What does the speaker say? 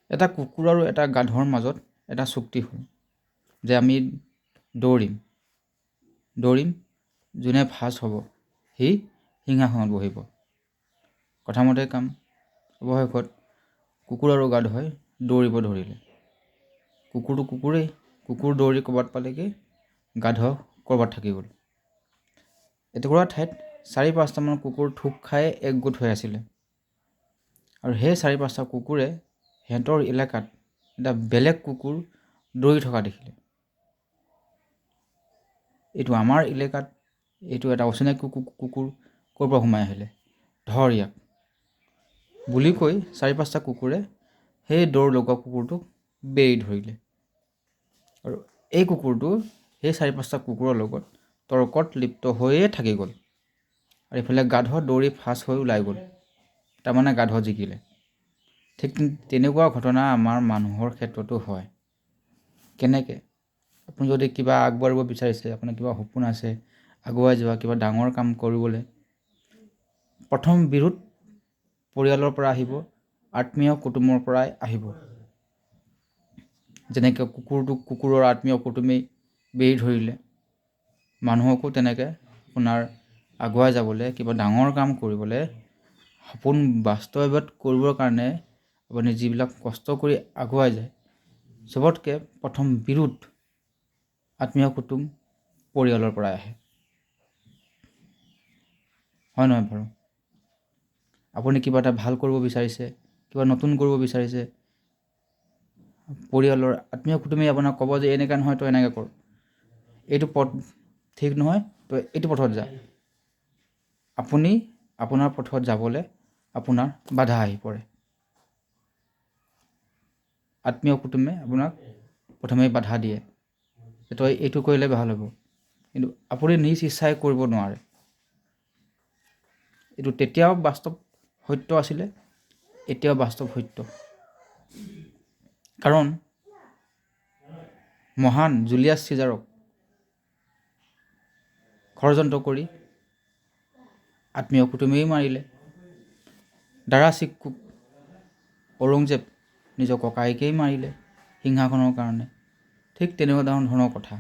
এটা কুকুৰ আৰু এটা গাধৰ মাজত এটা চুক্তি হ'ল যে আমি দৌৰিম, যোনে ফাৰ্ষ্ট হ'ব সি সিংহাসনত বহিব। কথামতে কাম। অৱশেষত কুকুৰ আৰু গাধই দৌৰিব ধৰিলে। কুকুৰটো কুকুৰেই, কুকুৰ দৌৰি ক'ৰবাত পালেগৈ, গাধ ক'ৰবাত থাকি গ'ল। এটুকুৰা ঠাইত ৪-৫টামান কুকুৰ থোপ খাই একগোট হৈ আছিলে। আৰু সেই ৪-৫টা কুকুৰে সিহঁতৰ এলেকাত এটা বেলেগ কুকুৰ দৌৰি থকা দেখিলে। এইটো আমাৰ এলেকাত, এইটো এটা অচিনাকি কুকুৰ ক'ৰ পৰা সোমাই আহিলে, ধৰ ইয়াক বুলি কৈ ৪-৫টা কুকুৰে সেই দৌৰ লগোৱা কুকুৰটোক বেৰি ধৰিলে। আৰু এই কুকুৰটো সেই ৪-৫টা কুকুৰৰ লগত তৰ্কত লিপ্ত হৈয়ে থাকি গ'ল। আৰু এইফালে গাধ দৌৰি ফাৰ্ষ্ট হৈ ওলাই গ'ল, তাৰমানে গাধ জিকিলে। ঠিক তেনেকুৱা ঘটনা আমাৰ মানুহৰ ক্ষেত্ৰতো হয়। কেনেকৈ? আপুনি যদি কিবা আগবাঢ়িব বিচাৰিছে, আপোনাৰ কিবা সপোন আছে, আগুৱাই যোৱা, কিবা ডাঙৰ কাম কৰিবলৈ, প্ৰথম বিৰোধ পৰিয়ালৰ পৰা আহিব, আত্মীয় কুটুমৰ পৰাই আহিব। যেনেকৈ কুকুৰৰ আত্মীয় কুটুমেই বেৰি ধৰিলে, মানুহকো তেনেকৈ আপোনাৰ আগুৱাই যাবলৈ, কিবা ডাঙৰ কাম কৰিবলৈ, সপোন বাস্তৱায়িত কৰিবৰ কাৰণে আপুনি যিবিলাক কষ্ট কৰি আগুৱাই যায়, চবতকৈ প্ৰথম বিৰোধ আত্মীয় কুটুম পৰিয়ালৰ পৰাই আহে। হয় নহয় বাৰু? আপুনি কিবা এটা ভাল কৰিব বিচাৰিছে, কিবা নতুন কৰিব বিচাৰিছে, পৰিয়ালৰ আত্মীয় কুটুমেই আপোনাক ক'ব যে এনেকৈ নহয়, তই এনেকৈ কৰ, এইটো পথ ঠিক নহয়, তই এইটো পথত যা। আপুনি আপোনাৰ পথত যাবলৈ আপোনাৰ বাধা আহি পৰে। আত্মীয় কুটুমে আপোনাক প্ৰথমেই বাধা দিয়ে যে তই এইটো কৰিলে ভাল হ'ব, কিন্তু আপুনি নিজ ইচ্ছাই কৰিব নোৱাৰে। এইটো তেতিয়াও বাস্তৱ সত্য আছিলে, এতিয়াও বাস্তৱ সত্য। কাৰণ মহান জুলিয়াছ চিজাৰক ষড়যন্ত্ৰ কৰি আত্মীয় কুটুমেই মাৰিলে। দাৰা-চিক্কুক ঔৰংজেব নিজৰ ককায়েকেই মাৰিলে সিংহাসনৰ কাৰণে। ঠিক তেনেকুৱা ধৰণৰ কথা।